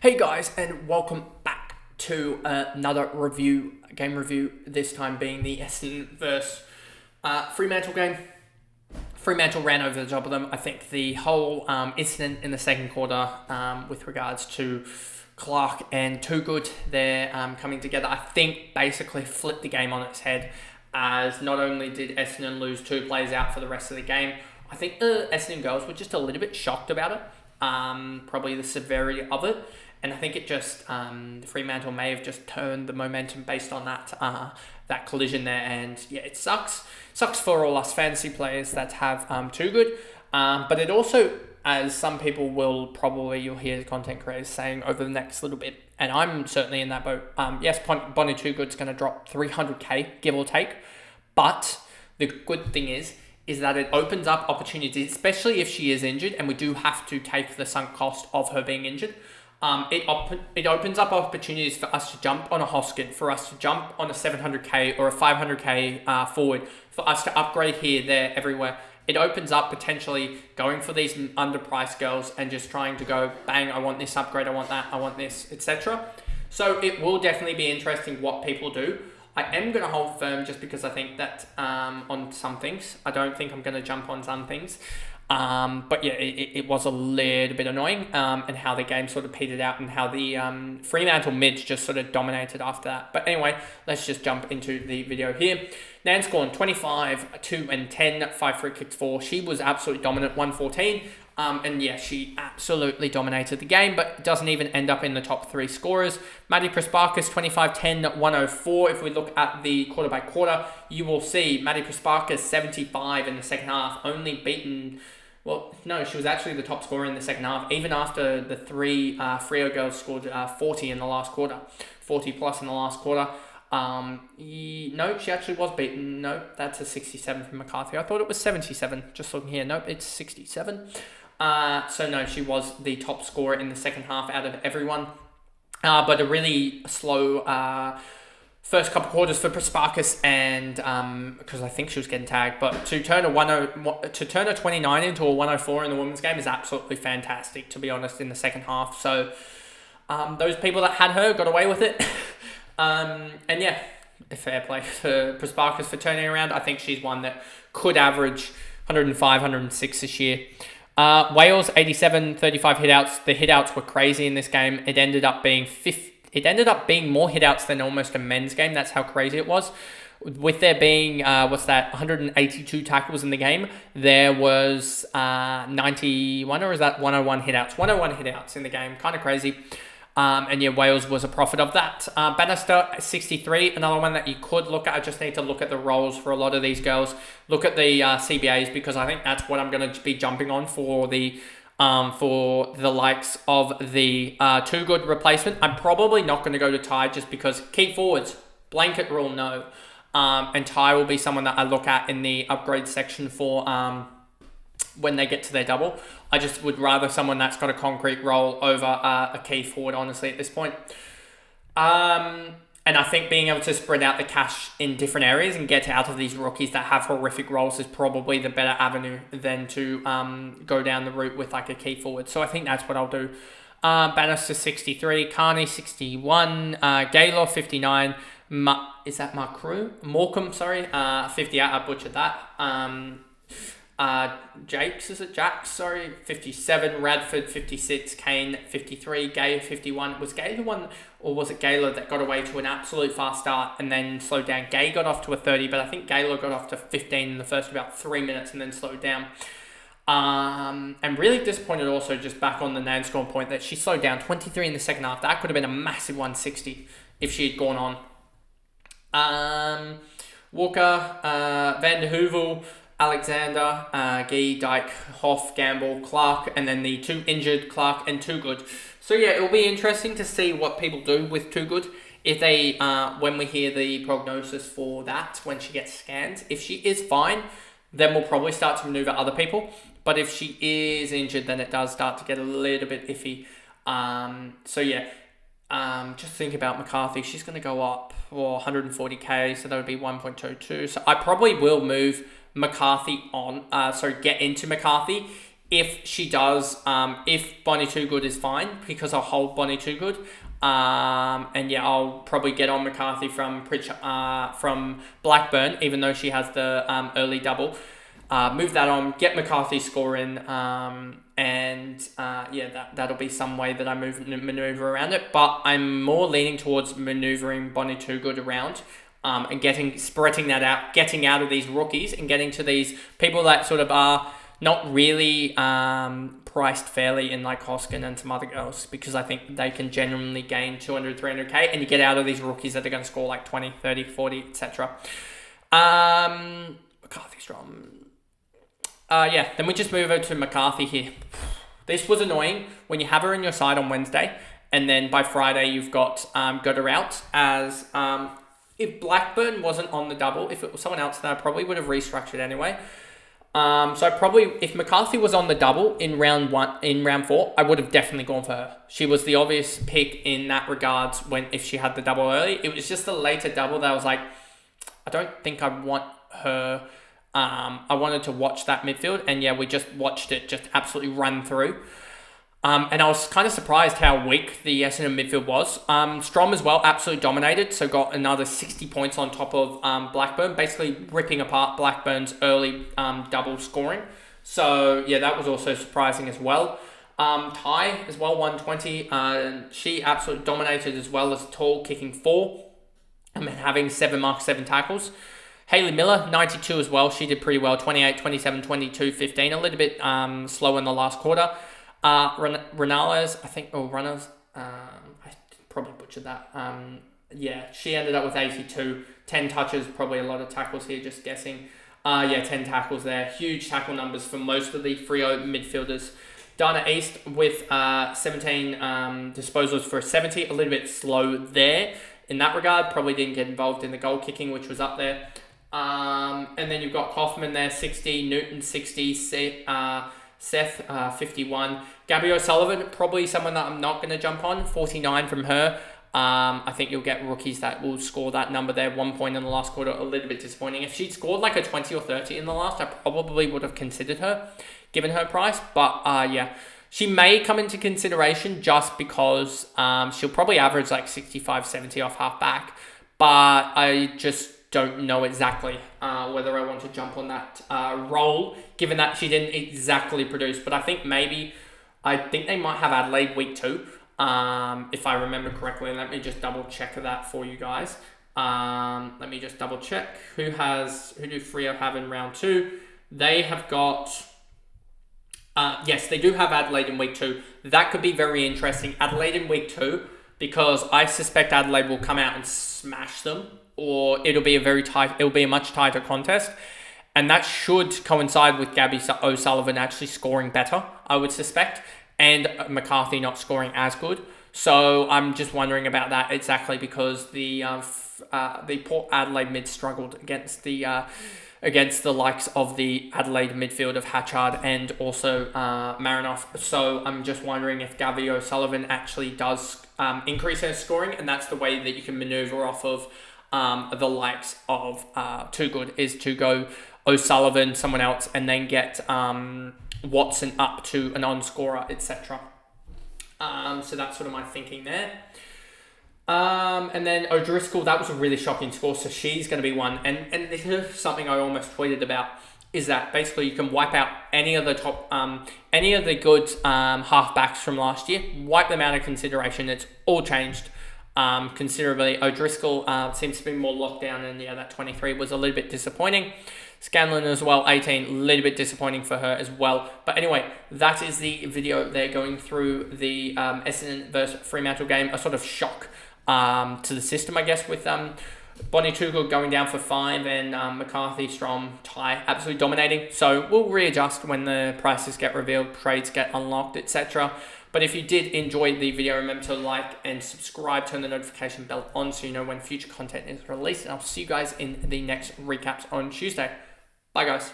Hey guys, and welcome back to another game review, this time being the Essendon versus Fremantle game. Fremantle ran over the top of them. I think the whole incident in the second quarter with regards to Clark and Too Good, they're coming together, I think basically flipped the game on its head, as not only did Essendon lose two players out for the rest of the game, I think the Essendon girls were just a little bit shocked about it, probably the severity of it. And I think it just, Fremantle may have just turned the momentum based on that collision there. And yeah, it sucks. Sucks for all us fantasy players that have Too Good. But it also, as some people you'll hear the content creators saying over the next little bit, and I'm certainly in that boat. Yes, Bonnie Too Good's going to drop 300k, give or take. But the good thing is that it opens up opportunities, especially if she is injured, and we do have to take the sunk cost of her being injured. It opens up opportunities for us to jump on a Hoskin, for us to jump on a 700k or a 500k forward, for us to upgrade here, there, everywhere. It opens up potentially going for these underpriced girls and just trying to go, bang, I want this upgrade, I want that, I want this, etc. So it will definitely be interesting what people do. I am going to hold firm just because I think that on some things, I don't think I'm going to jump on some things. But yeah, it was a little bit annoying, and how the game sort of petered out and how the Fremantle mids just sort of dominated after that. But anyway, let's just jump into the video here. Nan scored 25, 2 and 10, 5 free kicks, 4. She was absolutely dominant, 114. And yeah, she absolutely dominated the game, but doesn't even end up in the top 3 scorers. Maddie Prasparkas, 25, 10, 104. If we look at the quarter by quarter, you will see Maddie Prasparkas, 75 in the second half, only beaten... Well, no, she was actually the top scorer in the second half, even after the 3 Freo girls scored 40 in the last quarter, 40 plus in the last quarter. No, she actually was beaten. No, that's a 67 from McCarthy. I thought it was 77. Just looking here. Nope, it's 67. So no, she was the top scorer in the second half out of everyone. But a really slow first couple quarters for Prasparkas, and because I think she was getting tagged, but to turn a 29 into a 104 in the women's game is absolutely fantastic, to be honest, in the second half. So those people that had her got away with it. And yeah, fair play for Prasparkas for turning around. I think she's one that could average 105, 106 this year. Wales, 87, 35 hitouts. The hitouts were crazy in this game. It ended up being more hitouts than almost a men's game. That's how crazy it was. With there being, 182 tackles in the game, there was 91, or is that 101 hitouts? 101 hitouts in the game. Kind of crazy. And yeah, Wales was a profit of that. Bannister, 63, another one that you could look at. I just need to look at the roles for a lot of these girls. Look at the CBAs, because I think that's what I'm going to be jumping on for the likes of the Too Good replacement. I'm probably not going to go to Ty, just because key forwards, blanket rule, no. And Ty will be someone that I look at in the upgrade section for when they get to their double. I just would rather someone that's got a concrete role over a key forward, honestly, at this point. And I think being able to spread out the cash in different areas and get out of these rookies that have horrific roles is probably the better avenue than to go down the route with like a key forward. So I think that's what I'll do. Bannister, 63, Carney, 61, Gaylor, 59, is that Morecambe, 58, I butchered that. Jax, 57, Radford, 56, Kane, 53, Gay, 51. Was Gay the one, or was it Gaylor that got away to an absolute fast start and then slowed down? Gay got off to a 30, but I think Gaylor got off to 15 in the first about 3 minutes and then slowed down. And really disappointed also, just back on the Nan scoring point, that she slowed down 23 in the second half. That could have been a massive 160 if she had gone on. Walker, Van der Heuvel, Alexander, Gee, Dyke, Hoff, Gamble, Clark, and then the 2 injured Clark and Too Good. So yeah, it'll be interesting to see what people do with Too Good. If they, when we hear the prognosis for that, when she gets scanned, if she is fine, then we'll probably start to maneuver other people. But if she is injured, then it does start to get a little bit iffy. So yeah, just think about McCarthy. She's going to go up for 140k, so that would be 1.22. So I probably will move McCarthy on, get into McCarthy if she does, if Bonnie Too Good is fine, because I'll hold Bonnie Too Good. And yeah, I'll probably get on McCarthy from Blackburn, even though she has the early double. Move that on, get McCarthy scoring, yeah, that'll be some way that I maneuver around it. But I'm more leaning towards maneuvering Bonnie Too Good around, and spreading that out, getting out of these rookies and getting to these people that sort of are not really priced fairly in like Hoskin and some other girls, because I think they can genuinely gain 200, 300k, and you get out of these rookies that are going to score like 20, 30, 40, etc. McCarthy strong. Yeah, then we just move over to McCarthy here. This was annoying when you have her in your side on Wednesday, and then by Friday you've got her out as if Blackburn wasn't on the double, if it was someone else, then I probably would have restructured anyway. So probably if McCarthy was on the double in round 4, I would have definitely gone for her. She was the obvious pick in that regards if she had the double early. It was just the later double that I was like, I don't think I want her. I wanted to watch that midfield, and yeah, we just watched it just absolutely run through. And I was kind of surprised how weak the Essendon midfield was. Strom as well, absolutely dominated, so got another 60 points on top of Blackburn, basically ripping apart Blackburn's early double scoring. So yeah, that was also surprising as well. Ty as well, 120. She absolutely dominated as well as tall, kicking 4 and having 7 marks, 7 tackles. Hayley Miller, 92 as well. She did pretty well, 28, 27, 22, 15. A little bit slow in the last quarter. Renales, I think, Runners, I probably butchered that. Yeah, she ended up with 82, 10 touches, probably a lot of tackles here, just guessing. 10 tackles there. Huge tackle numbers for most of the Freo midfielders. Dana East with 17 disposals for 70, a little bit slow there in that regard. Probably didn't get involved in the goal kicking, which was up there. And then you've got Kaufman there, 60, Newton, 60, Seth, 51. Gabby O'Sullivan, probably someone that I'm not going to jump on. 49 from her. I think you'll get rookies that will score that number there. 1 point in the last quarter, a little bit disappointing. If she'd scored like a 20 or 30 in the last, I probably would have considered her, given her price. But yeah, she may come into consideration just because she'll probably average like 65, 70 off half back. But I just don't know exactly whether I want to jump on that role, given that she didn't exactly produce. But I think they might have Adelaide week 2, if I remember correctly. Let me just double check that for you guys. Let me just double check who do Freo have in round 2. They have got yes, they do have Adelaide in week 2. That could be very interesting. Adelaide in week 2, because I suspect Adelaide will come out and smash them, or it'll be a much tighter contest. And that should coincide with Gabby O'Sullivan actually scoring better, I would suspect, and McCarthy not scoring as good. So I'm just wondering about that exactly, because the Port Adelaide mid struggled against the likes of the Adelaide midfield of Hatchard and also Marinoff. So I'm just wondering if Gabby O'Sullivan actually does increase her scoring, and that's the way that you can maneuver off of the likes of Too Good, is to go O'Sullivan, someone else, and then get Watson up to a non-scorer, etc. So that's sort of my thinking there. And then O'Driscoll, that was a really shocking score, so she's going to be one. And this is something I almost tweeted about, is that basically you can wipe out any of the good halfbacks from last year, wipe them out of consideration. It's all changed considerably. O'Driscoll seems to be more locked down, and yeah, that 23 was a little bit disappointing. Scanlon as well, 18, a little bit disappointing for her as well. But anyway, that is the video there going through the Essendon versus Fremantle game. A sort of shock to the system, I guess, with Bonnie Too Good going down for 5 and McCarthy, Strom, Ty absolutely dominating. So we'll readjust when the prices get revealed, trades get unlocked, etc. But if you did enjoy the video, remember to like and subscribe, turn the notification bell on so you know when future content is released. And I'll see you guys in the next recaps on Tuesday. Bye, guys.